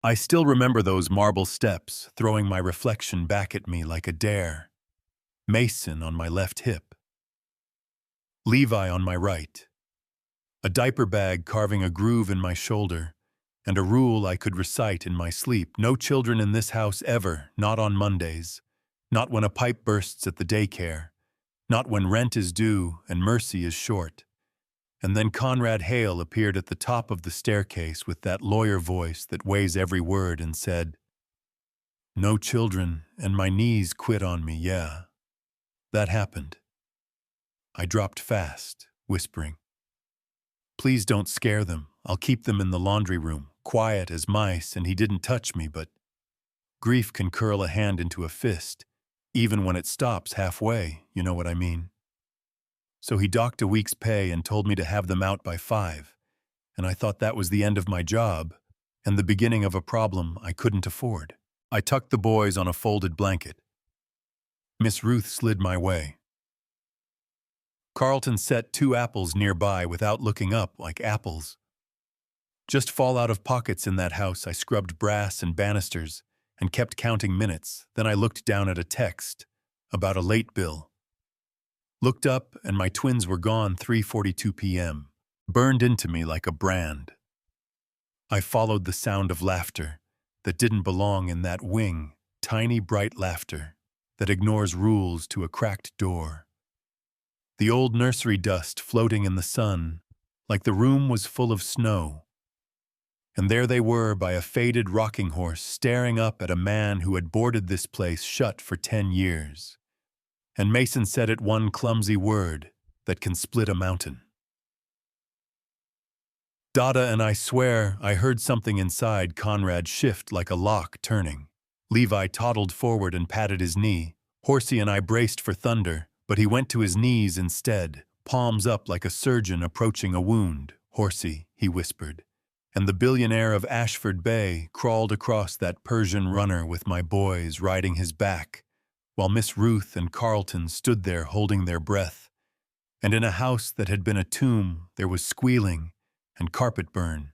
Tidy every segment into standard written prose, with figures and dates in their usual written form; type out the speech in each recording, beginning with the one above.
I still remember those marble steps throwing my reflection back at me like a dare. Mason on my left hip, Levi on my right, a diaper bag carving a groove in my shoulder, and a rule I could recite in my sleep: no children in this house ever, not on Mondays, not when a pipe bursts at the daycare, not when rent is due and mercy is short. And then Conrad Hale appeared at the top of the staircase with that lawyer voice that weighs every word and said, "No children, and my knees quit on me, yeah." That happened. I dropped fast, whispering, "Please don't scare them. I'll keep them in the laundry room, quiet as mice, and he didn't touch me, but grief can curl a hand into a fist, even when it stops halfway, you know what I mean." So he docked a week's pay and told me to have them out by 5, and I thought that was the end of my job and the beginning of a problem I couldn't afford. I tucked the boys on a folded blanket. Miss Ruth slid my way. Carlton set 2 apples nearby without looking up, like apples. Just fall out of pockets in that house. I scrubbed brass and banisters and kept counting minutes. Then I looked down at a text about a late bill. Looked up and my twins were gone. 3:42 p.m. Burned into me like a brand. I followed the sound of laughter that didn't belong in that wing, tiny bright laughter that ignores rules to a cracked door. The old nursery dust floating in the sun, like the room was full of snow. And there they were by a faded rocking horse, staring up at a man who had boarded this place shut for 10 years. And Mason said it one clumsy word that can split a mountain. Dada, and I swear I heard something inside Conrad shift like a lock turning. Levi toddled forward and patted his knee. Horsey and I braced for thunder, but he went to his knees instead, palms up like a surgeon approaching a wound. "Horsey," he whispered. And the billionaire of Ashford Bay crawled across that Persian runner with my boys riding his back, while Miss Ruth and Carlton stood there holding their breath. And in a house that had been a tomb, there was squealing and carpet burn,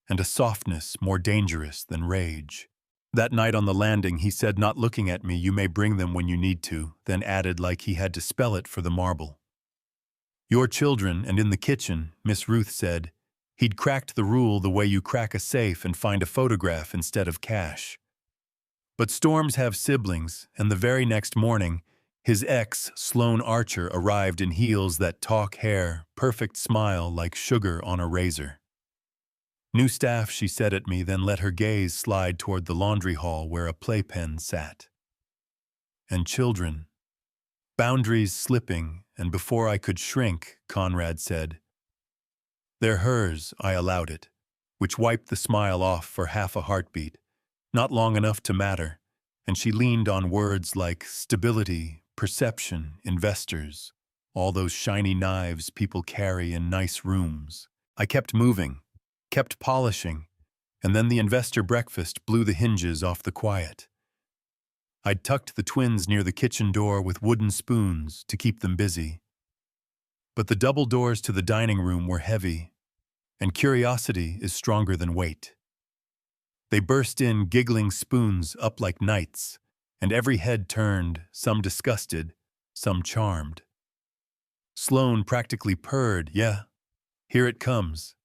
and a softness more dangerous than rage. That night on the landing, he said, not looking at me, "You may bring them when you need to," then added like he had to spell it for the marble. "Your children," and in the kitchen, Miss Ruth said, he'd cracked the rule the way you crack a safe and find a photograph instead of cash. But storms have siblings, and the very next morning, his ex, Sloane Archer, arrived in heels that talk hair, perfect smile like sugar on a razor. "New staff," she said at me, then let her gaze slide toward the laundry hall where a playpen sat. And children. Boundaries slipping, and before I could shrink, Conrad said, "They're hers," I allowed it, which wiped the smile off for half a heartbeat, not long enough to matter, and she leaned on words like stability, perception, investors, all those shiny knives people carry in nice rooms. I kept moving, kept polishing, and then the investor breakfast blew the hinges off the quiet. I'd tucked the twins near the kitchen door with wooden spoons to keep them busy. But the double doors to the dining room were heavy, and curiosity is stronger than weight. They burst in, giggling spoons up like knights, and every head turned, some disgusted, some charmed. Sloane practically purred, "Yeah, here it comes."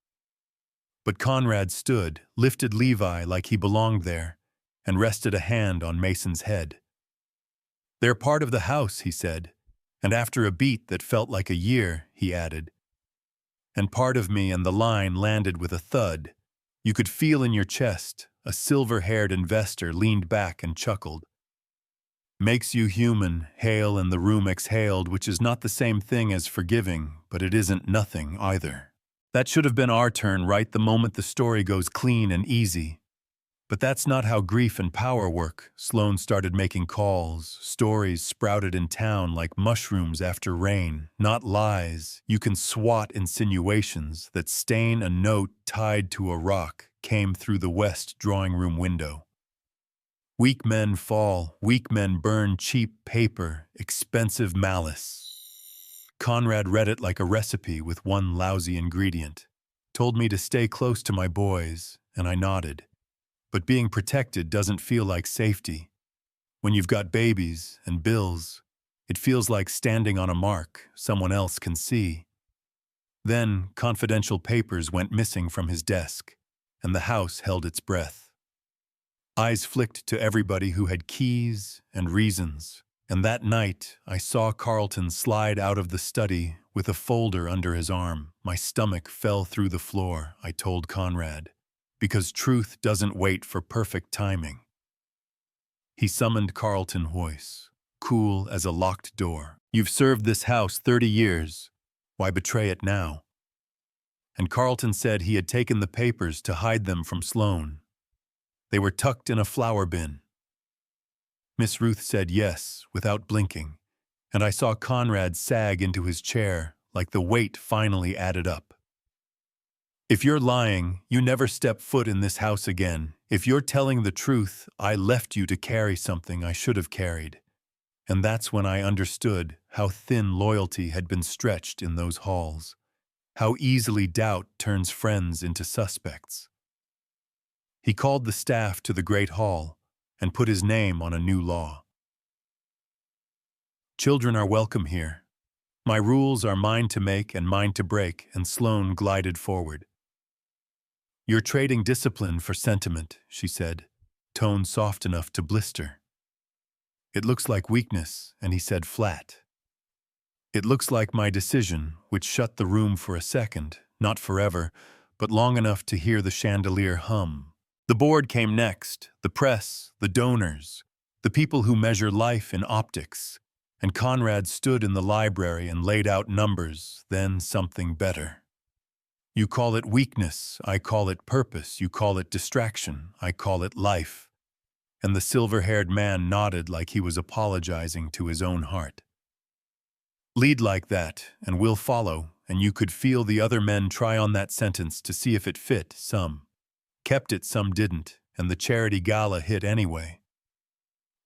But Conrad stood, lifted Levi like he belonged there, and rested a hand on Mason's head. "They're part of the house," he said, and after a beat that felt like a year, he added, "And part of me," and the line landed with a thud. You could feel in your chest. A silver-haired investor leaned back and chuckled. "Makes you human," Hale and the room exhaled, which is not the same thing as forgiving, but it isn't nothing either. That should have been our turn right the moment the story goes clean and easy. But that's not how grief and power work. Sloane started making calls. Stories sprouted in town like mushrooms after rain, not lies. You can swat insinuations that stain a note tied to a rock came through the west drawing room window. Weak men fall, weak men burn cheap paper, expensive malice. Conrad read it like a recipe with one lousy ingredient. Told me to stay close to my boys, and I nodded. But being protected doesn't feel like safety. When you've got babies and bills, it feels like standing on a mark someone else can see. Then, confidential papers went missing from his desk, and the house held its breath. Eyes flicked to everybody who had keys and reasons, and that night I saw Carlton slide out of the study with a folder under his arm. My stomach fell through the floor, I told Conrad, because truth doesn't wait for perfect timing. He summoned Carlton Hoyce, cool as a locked door. You've served this house 30 years. Why betray it now? And Carlton said he had taken the papers to hide them from Sloane. They were tucked in a flower bin. Miss Ruth said yes, without blinking, and I saw Conrad sag into his chair like the weight finally added up. If you're lying, you never step foot in this house again. If you're telling the truth, I left you to carry something I should have carried. And that's when I understood how thin loyalty had been stretched in those halls, how easily doubt turns friends into suspects. He called the staff to the Great Hall and put his name on a new law. Children are welcome here. My rules are mine to make and mine to break, and Sloane glided forward. You're trading discipline for sentiment, she said, tone soft enough to blister. It looks like weakness, and he said flat. It looks like my decision, which shut the room for a second, not forever, but long enough to hear the chandelier hum. The board came next, the press, the donors, the people who measure life in optics, and Conrad stood in the library and laid out numbers, then something better. You call it weakness, I call it purpose, you call it distraction, I call it life. And the silver-haired man nodded like he was apologizing to his own heart. Lead like that, and we'll follow, and you could feel the other men try on that sentence to see if it fit. Some kept it, some didn't, and the charity gala hit anyway.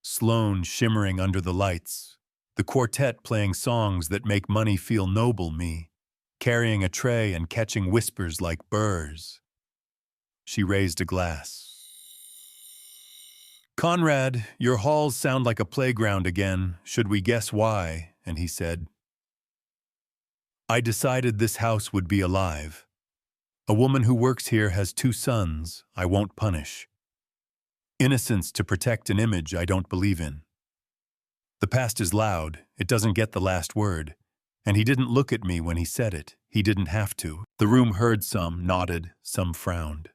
Sloane shimmering under the lights, the quartet playing songs that make money feel noble, me carrying a tray and catching whispers like burrs. She raised a glass. Conrad, your halls sound like a playground again. Should we guess why? And he said, I decided this house would be alive. A woman who works here has 2 sons I won't punish. Innocence to protect an image I don't believe in. The past is loud, it doesn't get the last word. And he didn't look at me when he said it. He didn't have to. The room heard some, nodded, some frowned.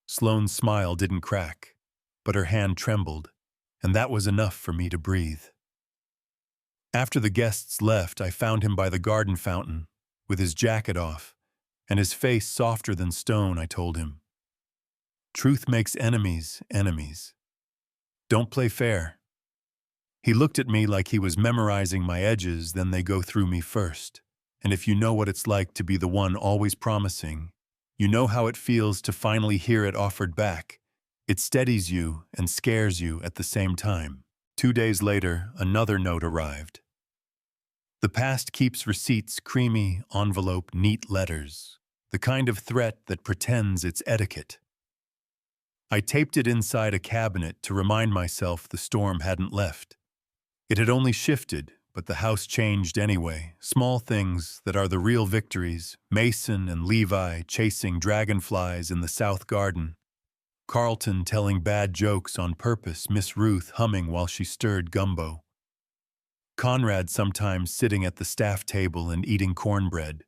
Sloane's smile didn't crack, but her hand trembled, and that was enough for me to breathe. After the guests left, I found him by the garden fountain, with his jacket off, and his face softer than stone. I told him, truth makes enemies enemies. Don't play fair. He looked at me like he was memorizing my edges, then they go through me first. And if you know what it's like to be the one always promising, you know how it feels to finally hear it offered back. It steadies you and scares you at the same time. 2 days later, another note arrived. The past keeps receipts, creamy, envelope, neat letters, the kind of threat that pretends it's etiquette. I taped it inside a cabinet to remind myself the storm hadn't left. It had only shifted, but the house changed anyway. Small things that are the real victories. Mason and Levi chasing dragonflies in the south garden. Carlton telling bad jokes on purpose, Miss Ruth humming while she stirred gumbo. Conrad sometimes sitting at the staff table and eating cornbread.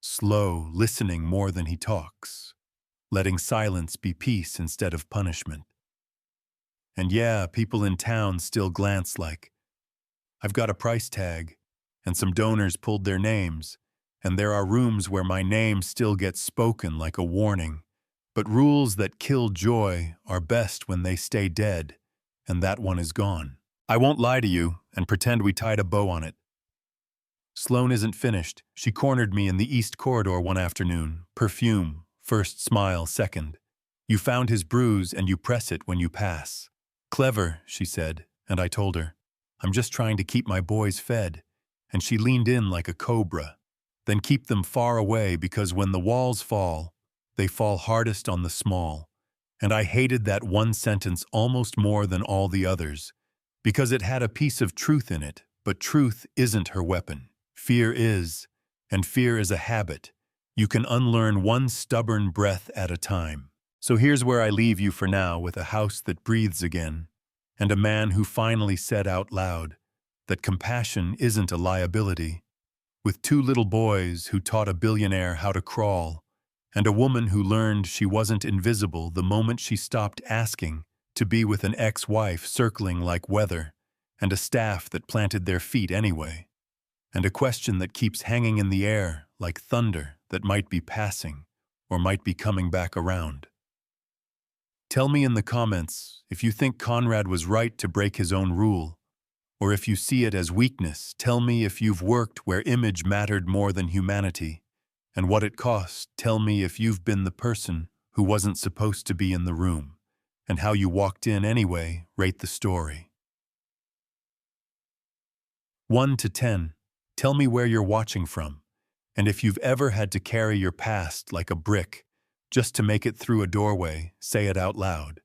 Slow, listening more than he talks. Letting silence be peace instead of punishment. And yeah, people in town still glance like, I've got a price tag, and some donors pulled their names, and there are rooms where my name still gets spoken like a warning. But rules that kill joy are best when they stay dead, and that one is gone. I won't lie to you and pretend we tied a bow on it. Sloane isn't finished. She cornered me in the East Corridor one afternoon. Perfume, first smile, second. You found his bruise and you press it when you pass. Clever, she said, and I told her, I'm just trying to keep my boys fed. And she leaned in like a cobra. Then keep them far away because when the walls fall, they fall hardest on the small. And I hated that one sentence almost more than all the others, because it had a piece of truth in it, but truth isn't her weapon. Fear is, and fear is a habit. You can unlearn one stubborn breath at a time. So here's where I leave you for now, with a house that breathes again, and a man who finally said out loud that compassion isn't a liability, with two little boys who taught a billionaire how to crawl, and a woman who learned she wasn't invisible the moment she stopped asking to be with an ex-wife circling like weather, and a staff that planted their feet anyway, and a question that keeps hanging in the air like thunder that might be passing or might be coming back around. Tell me in the comments if you think Conrad was right to break his own rule, or if you see it as weakness. Tell me if you've worked where image mattered more than humanity, and what it cost. Tell me if you've been the person who wasn't supposed to be in the room, and how you walked in anyway. Rate the story. 1 to 10. Tell me where you're watching from, and if you've ever had to carry your past like a brick just to make it through a doorway. Say it out loud.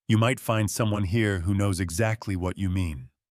You might find someone here who knows exactly what you mean.